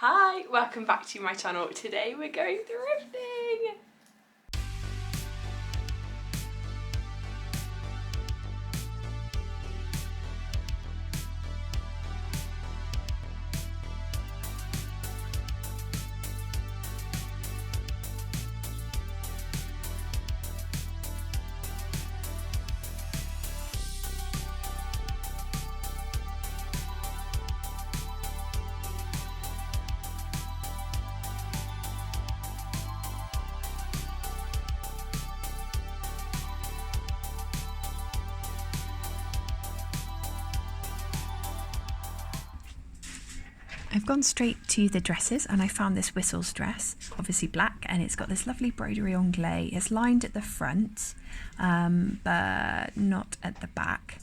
Hi, welcome back to my channel. Today we're going thrifting. I've gone straight to the dresses and I found this Whistles dress, obviously black, and it's got this lovely broderie anglais. It's lined at the front, but not at the back,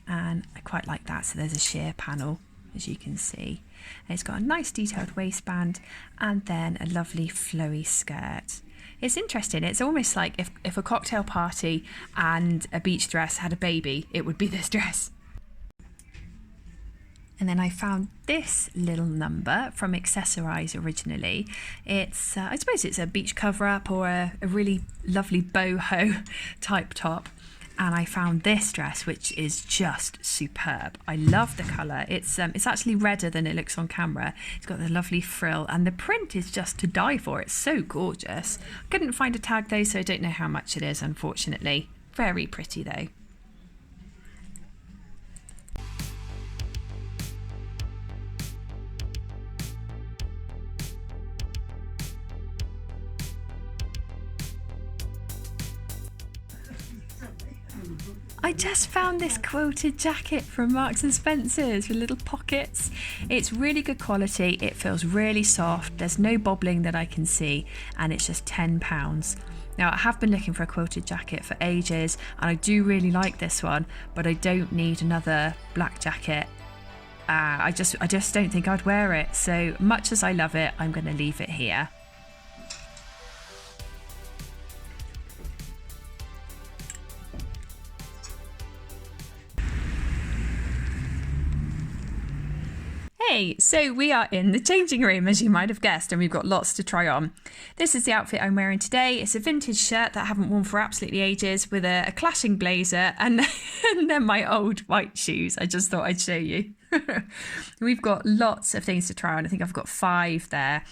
and I quite like that. So there's a sheer panel, as you can see. And it's got a nice detailed waistband and then a lovely flowy skirt. It's interesting. It's almost like if a cocktail party and a beach dress had a baby, it would be this dress. And then I found this little number from Accessorize originally. It's, I suppose it's a beach cover-up or a really lovely boho type top. And I found this dress, which is just superb. I love the colour. It's actually redder than it looks on camera. It's got the lovely frill and the print is just to die for. It's so gorgeous. I couldn't find a tag though, so I don't know how much it is, unfortunately. Very pretty though. I just found this quilted jacket from Marks and Spencer's with little pockets. It's really good quality, it feels really soft, there's no bobbling that I can see, and it's just £10. Now I have been looking for a quilted jacket for ages and I do really like this one, but I don't need another black jacket. I just don't think I'd wear it, so much as I love it, I'm going to leave it here. Hey, so we are in the changing room, as you might have guessed, and we've got lots to try on. This is the outfit I'm wearing today. It's a vintage shirt that I haven't worn for absolutely ages with a clashing blazer and then my old white shoes. I just thought I'd show you. We've got lots of things to try on. I think I've got 5 there.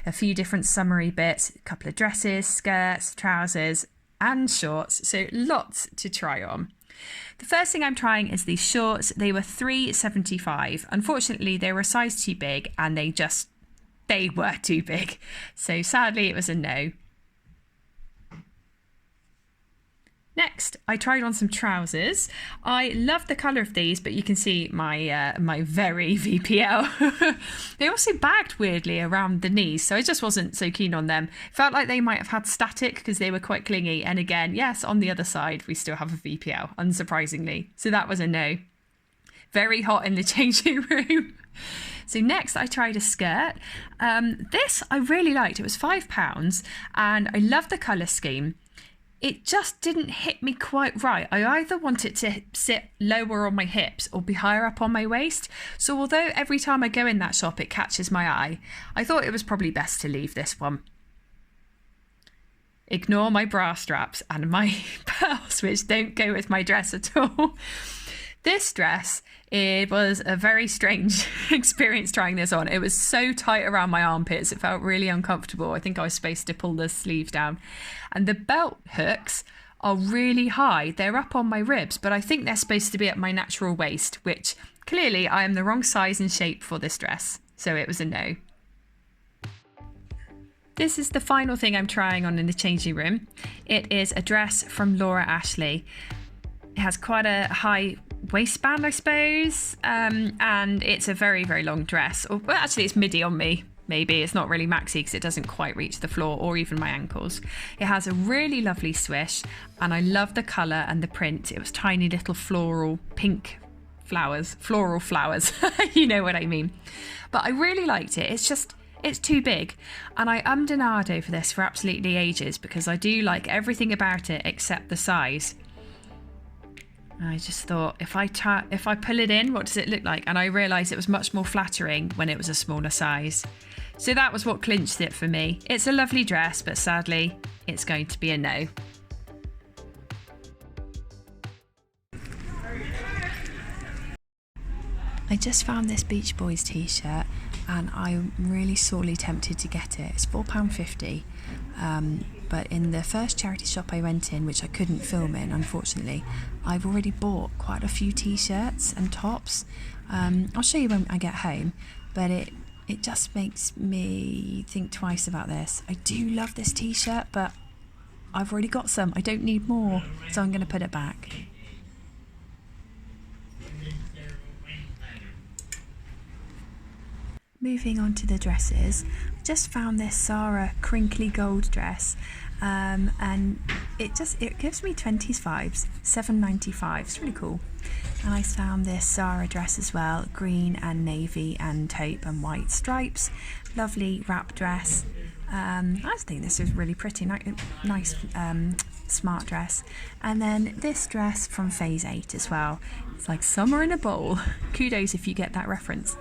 A few different summery bits, a couple of dresses, skirts, trousers and shorts. So lots to try on. The first thing I'm trying is these shorts. They were $3.75. Unfortunately, they were a size too big and they were too big. So sadly, it was a no. Next, I tried on some trousers. I love the colour of these, but you can see my very VPL. They also bagged weirdly around the knees, so I just wasn't so keen on them. Felt like they might have had static because they were quite clingy. And again, yes, on the other side, we still have a VPL, unsurprisingly. So that was a no. Very hot in the changing room. So next I tried a skirt. This I really liked. It was £5 and I love the colour scheme. It just didn't hit me quite right. I either want it to sit lower on my hips or be higher up on my waist. So although every time I go in that shop it catches my eye, I thought it was probably best to leave this one. Ignore my bra straps and my pearls, which don't go with my dress at all. This dress, it was a very strange experience trying this on. It was so tight around my armpits, it felt really uncomfortable. I think I was supposed to pull the sleeves down. And the belt hooks are really high. They're up on my ribs, but I think they're supposed to be at my natural waist, which clearly I am the wrong size and shape for this dress. So it was a no. This is the final thing I'm trying on in the changing room. It is a dress from Laura Ashley. It has quite a high waistband, I suppose, and it's a very, very long dress. Well, actually, it's midi on me. Maybe it's not really maxi because it doesn't quite reach the floor or even my ankles. It has a really lovely swish and I love the colour and the print. It was tiny little floral pink flowers, floral flowers. You know what I mean. But I really liked it. It's too big. And I ummed and ahed over this for absolutely ages because I do like everything about it except the size. I just thought, if I pull it in, what does it look like? And I realised it was much more flattering when it was a smaller size. So that was what clinched it for me. It's a lovely dress, but sadly, it's going to be a no. I just found this Beach Boys t-shirt and I'm really sorely tempted to get it. It's £4.50, but in the first charity shop I went in, which I couldn't film in unfortunately, I've already bought quite a few t-shirts and tops. I'll show you when I get home, but it just makes me think twice about this. I do love this t-shirt, but I've already got some. I don't need more, so I'm going to put it back. Moving on to the dresses, I just found this Zara crinkly gold dress, and it gives me 20s vibes. £7.95, it's really cool. And I found this Zara dress as well, green and navy and taupe and white stripes, lovely wrap dress. I just think this is really pretty, nice smart dress. And then this dress from Phase 8 as well. It's like summer in a bowl. Kudos if you get that reference.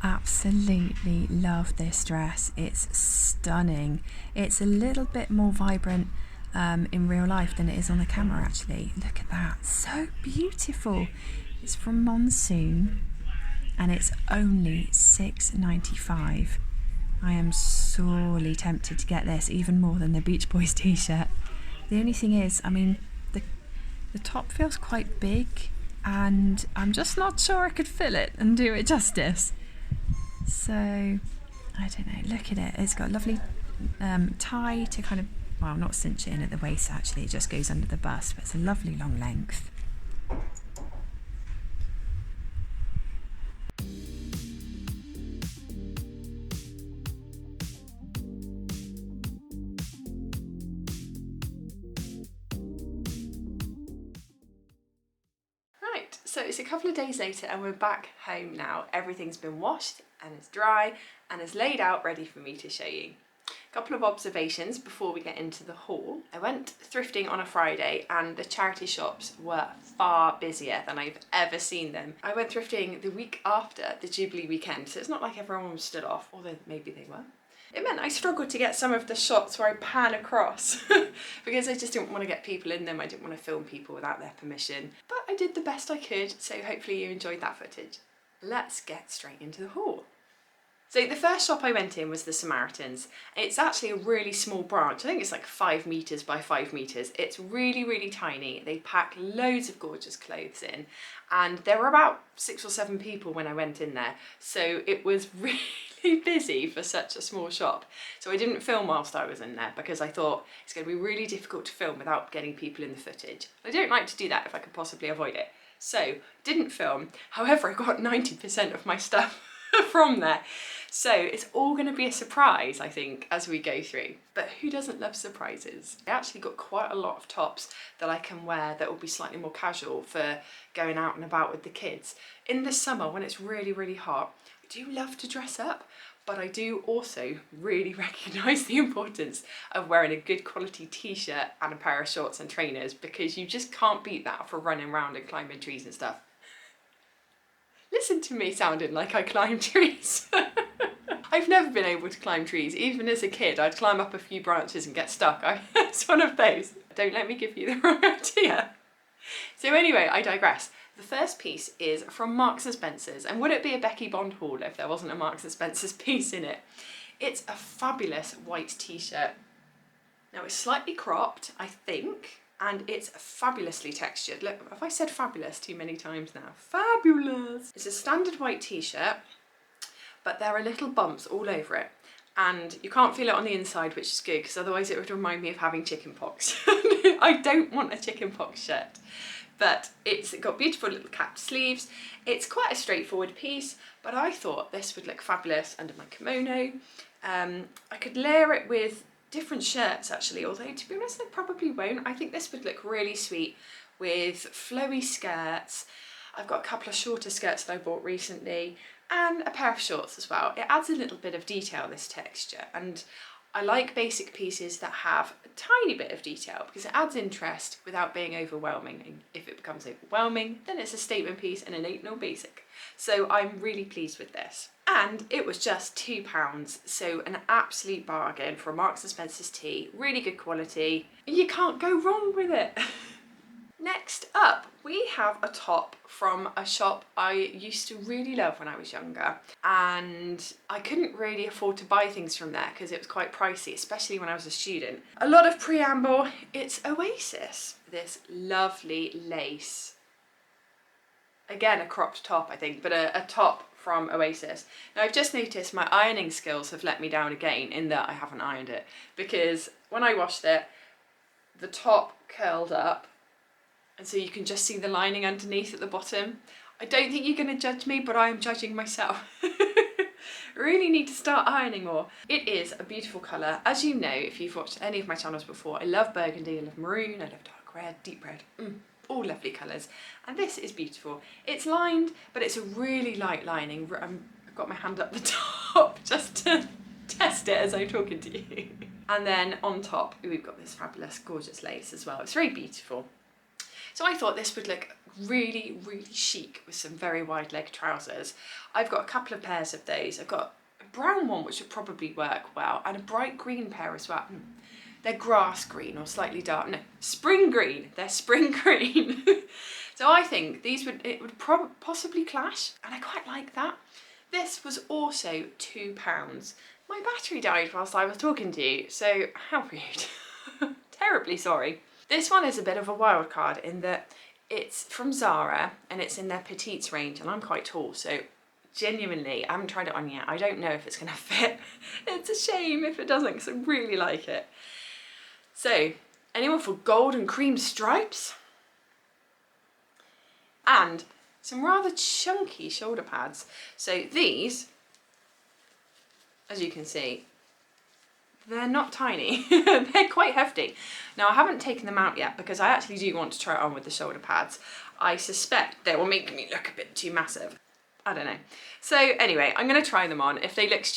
Absolutely love this dress. It's stunning. It's a little bit more vibrant in real life than it is on the camera actually. Look at that, so beautiful. It's from Monsoon and it's only £6.95. I am sorely tempted to get this, even more than the Beach Boys t-shirt. The only thing is, I mean, the top feels quite big and I'm just not sure I could fill it and do it justice. So, I don't know, look at it. It's got a lovely tie to kind of, well, not cinch it in at the waist actually, it just goes under the bust, but it's a lovely long length. So it's a couple of days later and we're back home now. Everything's been washed and it's dry and it's laid out ready for me to show you. A couple of observations before we get into the haul. I went thrifting on a Friday and the charity shops were far busier than I've ever seen them. I went thrifting the week after the Jubilee weekend, so it's not like everyone was stood off, although maybe they were. It meant I struggled to get some of the shots where I pan across because I just didn't want to get people in them. I didn't want to film people without their permission, but I did the best I could, so hopefully you enjoyed that footage. Let's get straight into the haul. So the first shop I went in was the Samaritans. It's actually a really small branch. I think it's like 5 metres by 5 metres. It's really, really tiny. They pack loads of gorgeous clothes in and there were about 6 or 7 people when I went in there. So it was really busy for such a small shop. So I didn't film whilst I was in there because I thought it's going to be really difficult to film without getting people in the footage. I don't like to do that if I could possibly avoid it. So didn't film. However, I got 90% of my stuff from there. So it's all going to be a surprise, I think, as we go through. But who doesn't love surprises? I actually got quite a lot of tops that I can wear that will be slightly more casual for going out and about with the kids. In the summer, when it's really, really hot, I do love to dress up, but I do also really recognise the importance of wearing a good quality t-shirt and a pair of shorts and trainers, because you just can't beat that for running around and climbing trees and stuff. Listen to me sounding like I climb trees. I've never been able to climb trees. Even as a kid, I'd climb up a few branches and get stuck. It's one of those. Don't let me give you the wrong idea. So anyway, I digress. The first piece is from Marks & Spencer's, and would it be a Becky Bond haul if there wasn't a Marks & Spencer's piece in it? It's a fabulous white t-shirt. Now it's slightly cropped, I think, and it's fabulously textured. Look, have I said fabulous too many times now? Fabulous! It's a standard white t-shirt, but there are little bumps all over it. And you can't feel it on the inside, which is good, because otherwise it would remind me of having chickenpox. I don't want a chickenpox shirt. But it's got beautiful little capped sleeves. It's quite a straightforward piece, but I thought this would look fabulous under my kimono. I could layer it with different shirts actually, although to be honest I probably won't. I think this would look really sweet with flowy skirts. I've got a couple of shorter skirts that I bought recently and a pair of shorts as well. It adds a little bit of detail, this texture, and I like basic pieces that have a tiny bit of detail because it adds interest without being overwhelming. And if it becomes overwhelming, then it's a statement piece and it ain't no basic. So I'm really pleased with this. And it was just £2, so an absolute bargain for a Marks and Spencer's tee. Really good quality. You can't go wrong with it. Next up, we have a top from a shop I used to really love when I was younger, and I couldn't really afford to buy things from there because it was quite pricey, especially when I was a student. A lot of preamble, it's Oasis. This lovely lace. Again, a cropped top, I think, but a top from Oasis. Now, I've just noticed my ironing skills have let me down again in that I haven't ironed it, because when I washed it, the top curled up, and so you can just see the lining underneath at the bottom. I don't think you're going to judge me, but I am judging myself. Really need to start ironing more. It is a beautiful colour. As you know, if you've watched any of my channels before, I love burgundy, I love maroon, I love dark red, deep red. All lovely colours. And this is beautiful. It's lined, but it's a really light lining. I've got my hand up the top just to test it as I'm talking to you. And then on top, we've got this fabulous, gorgeous lace as well. It's very beautiful. So I thought this would look really, really chic with some very wide leg trousers. I've got a couple of pairs of those. I've got a brown one, which would probably work well, and a bright green pair as well. They're grass green or slightly dark. No, spring green. They're spring green. So I think it would possibly clash, and I quite like that. This was also £2. My battery died whilst I was talking to you, so how rude. Terribly sorry. This one is a bit of a wild card in that it's from Zara and it's in their petites range, and I'm quite tall, so genuinely, I haven't tried it on yet. I don't know if it's going to fit. It's a shame if it doesn't, because I really like it. So, anyone for gold and cream stripes? And some rather chunky shoulder pads. So these, as you can see, they're not tiny, they're quite hefty. Now I haven't taken them out yet because I actually do want to try it on with the shoulder pads. I suspect they will make me look a bit too massive. I don't know. So anyway, I'm going to try them on. If it looks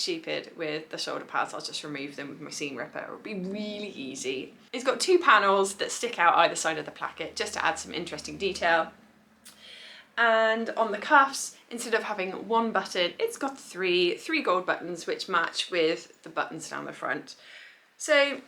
stupid with the shoulder pads, I'll just remove them with my seam ripper. It'll be really easy. It's got 2 panels that stick out either side of the placket just to add some interesting detail. And on the cuffs, instead of having 1 button, it's got three gold buttons which match with the buttons down the front. So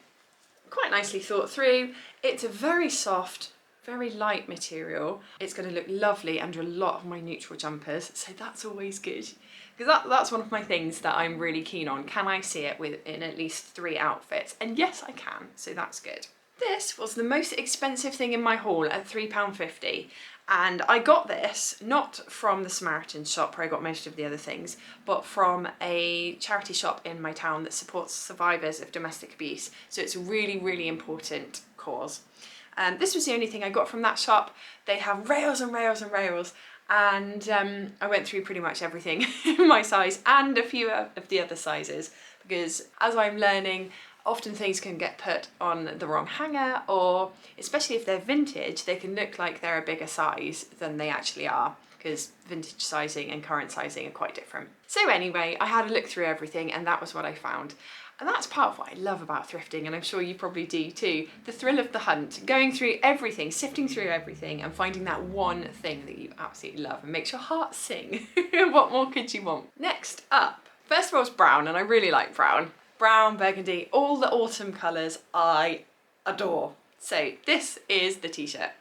quite nicely thought through. It's a very soft, very light material. It's going to look lovely under a lot of my neutral jumpers, so that's always good. Because that's one of my things that I'm really keen on. Can I see it in at least 3 outfits? And yes, I can, so that's good. This was the most expensive thing in my haul at £3.50. And I got this not from the Samaritan shop where I got most of the other things, but from a charity shop in my town that supports survivors of domestic abuse. So it's a really, really important cause. This was the only thing I got from that shop. They have rails and rails and rails, and I went through pretty much everything in my size and a few of the other sizes, because as I'm learning, often things can get put on the wrong hanger, or especially if they're vintage, they can look like they're a bigger size than they actually are, because vintage sizing and current sizing are quite different. So anyway, I had a look through everything and that was what I found. And that's part of what I love about thrifting, and I'm sure you probably do too. The thrill of the hunt, going through everything, sifting through everything and finding that one thing that you absolutely love and makes your heart sing. What more could you want? Next up, first of all, it's brown, and I really like brown. Brown, burgundy, all the autumn colours I adore. So this is the t-shirt.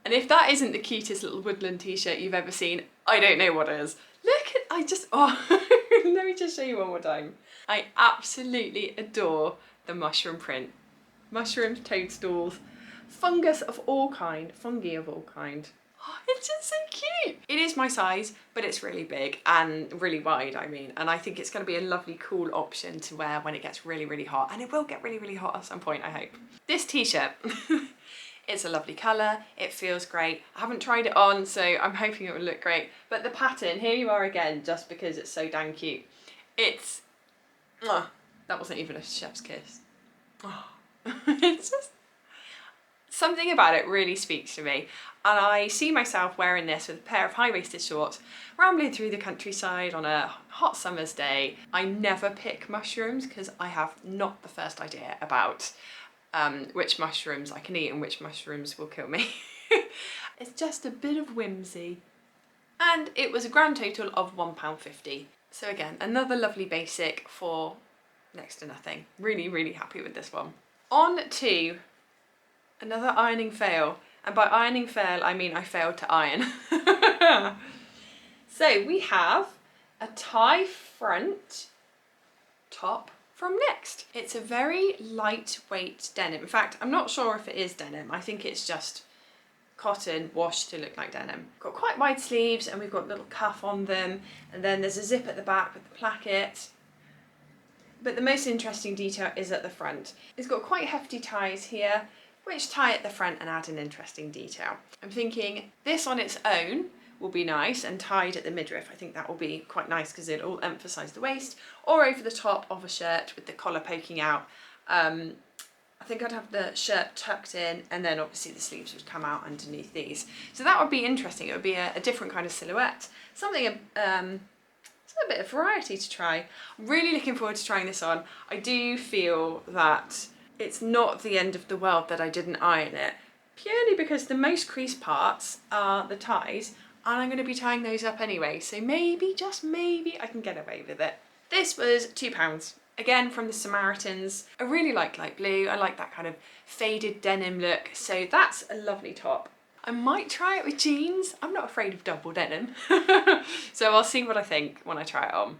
And if that isn't the cutest little woodland t-shirt you've ever seen, I don't know what is. Look at, let me just show you one more time. I absolutely adore the mushroom print. Mushrooms, toadstools, fungi of all kind. Oh, it's just so cute. It is my size, but it's really big and really wide, I mean, and I think it's going to be a lovely, cool option to wear when it gets really, really hot. And it will get really, really hot at some point, I hope. This t-shirt, it's a lovely colour, it feels great. I haven't tried it on, so I'm hoping it will look great. But the pattern, here you are again, just because it's so damn cute. It's, that wasn't even a chef's kiss. Oh, it's just Something about it really speaks to me, and I see myself wearing this with a pair of high-waisted shorts, rambling through the countryside on a hot summer's day. I never pick mushrooms because I have not the first idea about which mushrooms I can eat and which mushrooms will kill me. It's just a bit of whimsy. And it was a grand total of £1.50. So again, another lovely basic for next to nothing. Really, really happy with this one. On to another ironing fail. And by ironing fail, I mean I failed to iron. So we have a tie front top from Next. It's a very lightweight denim. In fact, I'm not sure if it is denim. I think it's just cotton washed to look like denim. Got quite wide sleeves and we've got a little cuff on them, and then there's a zip at the back with the placket. But the most interesting detail is at the front. It's got quite hefty ties here, which tie at the front and add an interesting detail. I'm thinking this on its own will be nice and tied at the midriff. I think that will be quite nice because it'll emphasise the waist, or over the top of a shirt with the collar poking out. I think I'd have the shirt tucked in, and then obviously the sleeves would come out underneath these. So that would be interesting. It would be a different kind of silhouette. Something, a bit of variety to try. I'm really looking forward to trying this on. I do feel that it's not the end of the world that I didn't iron it, purely because the most creased parts are the ties, and I'm going to be tying those up anyway. So maybe, just maybe, I can get away with it. This was £2. Again, from the Samaritans. I really like light blue. I like that kind of faded denim look. So that's a lovely top. I might try it with jeans. I'm not afraid of double denim. So I'll see what I think when I try it on.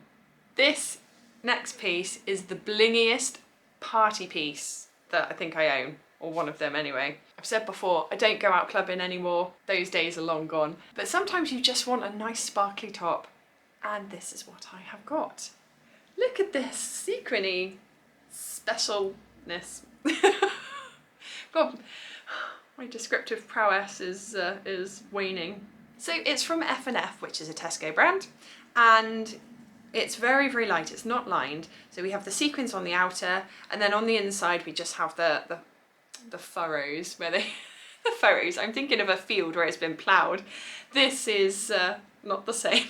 This next piece is the blingiest party piece that I think I own, or one of them anyway. I've said before, I don't go out clubbing anymore. Those days are long gone. But sometimes you just want a nice sparkly top. And this is what I have got. Look at this sequiny specialness. God, my descriptive prowess is waning. So it's from F&F, which is a Tesco brand, and it's very, very light. It's not lined. So we have the sequins on the outer, and then on the inside we just have the furrows where they the furrows. I'm thinking of a field where it's been ploughed. This is not the same.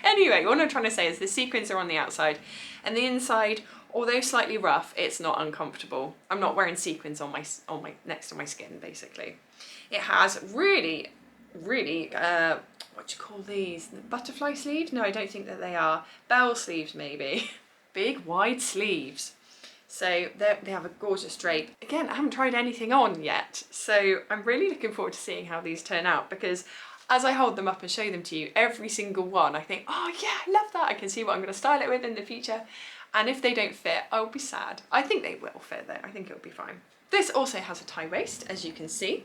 Anyway, what I'm trying to say is the sequins are on the outside, and the inside, although slightly rough, it's not uncomfortable. I'm not wearing sequins on my next to my skin, basically. It has really, really what do you call these? Butterfly sleeves? No, I don't think that they are. Bell sleeves, maybe. Big wide sleeves. So they have a gorgeous drape. Again, I haven't tried anything on yet, so I'm really looking forward to seeing how these turn out, because as I hold them up and show them to you, every single one, I think, oh yeah, I love that. I can see what I'm going to style it with in the future. And if they don't fit, I'll be sad. I think they will fit though. I think it'll be fine. This also has a tie waist, as you can see.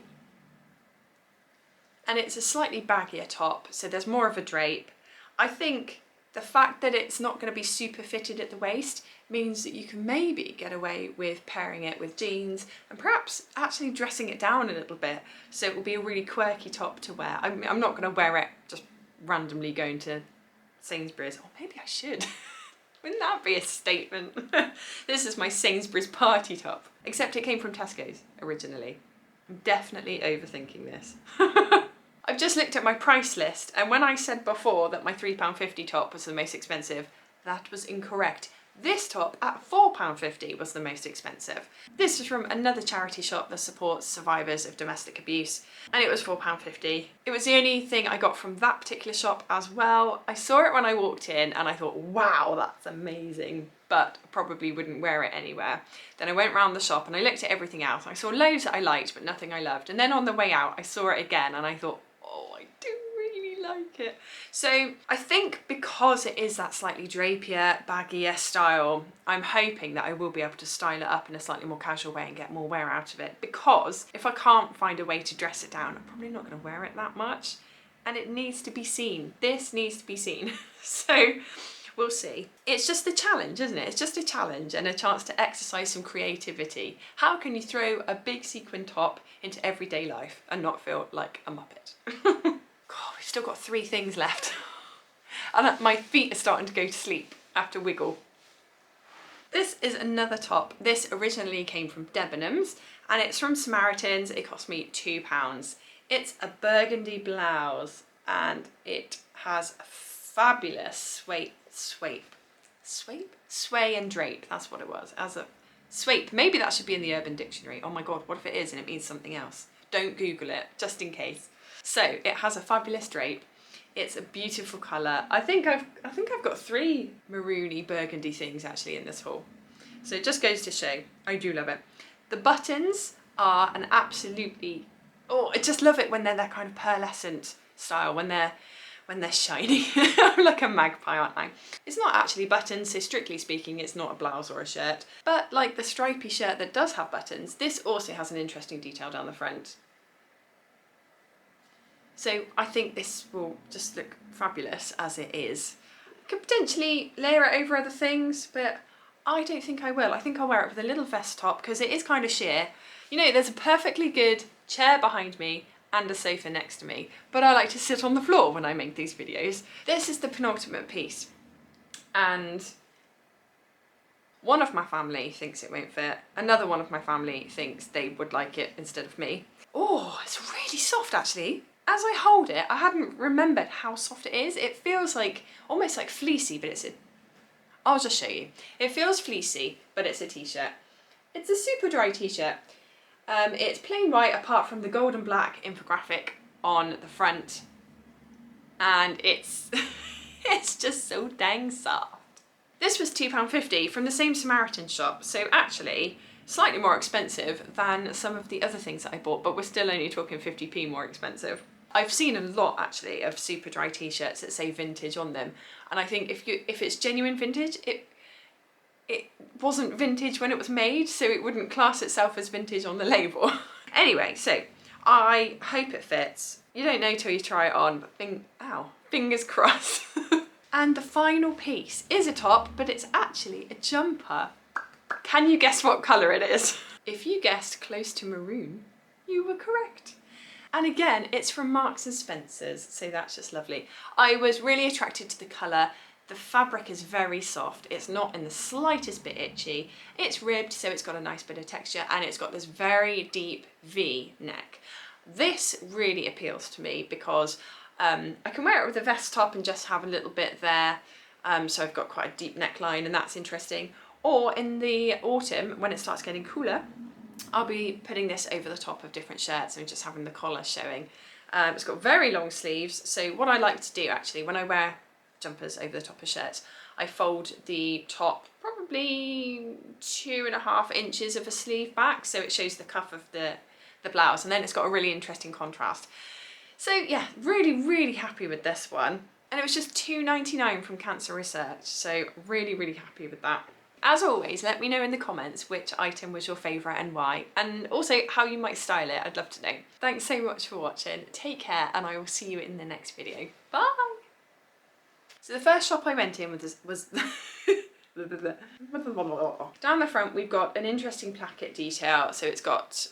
And it's a slightly baggier top, so there's more of a drape. I think the fact that it's not going to be super fitted at the waist means that you can maybe get away with pairing it with jeans and perhaps actually dressing it down a little bit, so it will be a really quirky top to wear. I'm not going to wear it just randomly going to Sainsbury's, or maybe I should. Wouldn't that be a statement? This is my Sainsbury's party top, except it came from Tesco's originally. I'm definitely overthinking this. I've just looked at my price list, and when I said before that my £3.50 top was the most expensive, that was incorrect. This top at £4.50 was the most expensive. This is from another charity shop that supports survivors of domestic abuse, and it was £4.50. It was the only thing I got from that particular shop as well. I saw it when I walked in and I thought, wow, that's amazing, but I probably wouldn't wear it anywhere. Then I went round the shop and I looked at everything else. I saw loads that I liked, but nothing I loved. And then on the way out, I saw it again and I thought, oh, I do really like it. So I think because it is that slightly drapier, baggier style, I'm hoping that I will be able to style it up in a slightly more casual way and get more wear out of it, because if I can't find a way to dress it down, I'm probably not going to wear it that much, and it needs to be seen. This needs to be seen. So we'll see. It's just a challenge, isn't it? It's just a challenge and a chance to exercise some creativity. How can you throw a big sequin top into everyday life and not feel like a muppet? God, we've still got 3 things left. And my feet are starting to go to sleep after wiggle. This is another top. This originally came from Debenhams and it's from Samaritans. It cost me £2. It's a burgundy blouse and it has a fabulous sway and drape. That's what it was. As a swape. Maybe that should be in the Urban Dictionary. Oh my god, what if it is and it means something else? Don't Google it, just in case. So it has a fabulous drape. It's a beautiful colour. I think I've got 3 maroony burgundy things actually in this haul. So it just goes to show, I do love it. The buttons are an absolutely, oh, I just love it when they're that kind of pearlescent style, when they're shiny. I'm like a magpie, aren't I? It's not actually buttons, so strictly speaking, it's not a blouse or a shirt. But like the stripy shirt that does have buttons, this also has an interesting detail down the front. So I think this will just look fabulous as it is. I could potentially layer it over other things, but I don't think I will. I think I'll wear it with a little vest top because it is kind of sheer. You know, there's a perfectly good chair behind me and a sofa next to me, but I like to sit on the floor when I make these videos. This is the penultimate piece, and one of my family thinks it won't fit. Another one of my family thinks they would like it instead of me. Oh, it's really soft actually. As I hold it, I hadn't remembered how soft it is. It feels like, almost like fleecy, but I'll just show you. It feels fleecy, but it's a t-shirt. It's a super dry t-shirt. It's plain white apart from the gold and black infographic on the front. And it's, it's just so dang soft. This was £2.50 from the same Samaritan shop. So actually, slightly more expensive than some of the other things that I bought, but we're still only talking 50p more expensive. I've seen a lot actually of super dry t-shirts that say vintage on them, and I think if it's genuine vintage, it wasn't vintage when it was made, so it wouldn't class itself as vintage on the label. Anyway, so I hope it fits. You don't know till you try it on, but fingers crossed. And the final piece is a top, but it's actually a jumper. Can you guess what colour it is? If you guessed close to maroon, you were correct. And again, it's from Marks & Spencer's, so that's just lovely. I was really attracted to the colour. The fabric is very soft. It's not in the slightest bit itchy. It's ribbed, so it's got a nice bit of texture, and it's got this very deep V neck. This really appeals to me because I can wear it with a vest top and just have a little bit there. So I've got quite a deep neckline, and that's interesting. Or in the autumn, when it starts getting cooler, I'll be putting this over the top of different shirts and just having the collar showing. It's got very long sleeves, so what I like to do actually when I wear jumpers over the top of shirts, I fold the top probably 2.5 inches of a sleeve back, so it shows the cuff of the blouse, and then it's got a really interesting contrast. So yeah, really happy with this one, and it was just £2.99 from Cancer Research, so really happy with that. As always, let me know in the comments which item was your favourite and why, and also how you might style it. I'd love to know. Thanks so much for watching. Take care, and I will see you in the next video. Bye! So the first shop I went in was down the front we've got an interesting placket detail. So it's got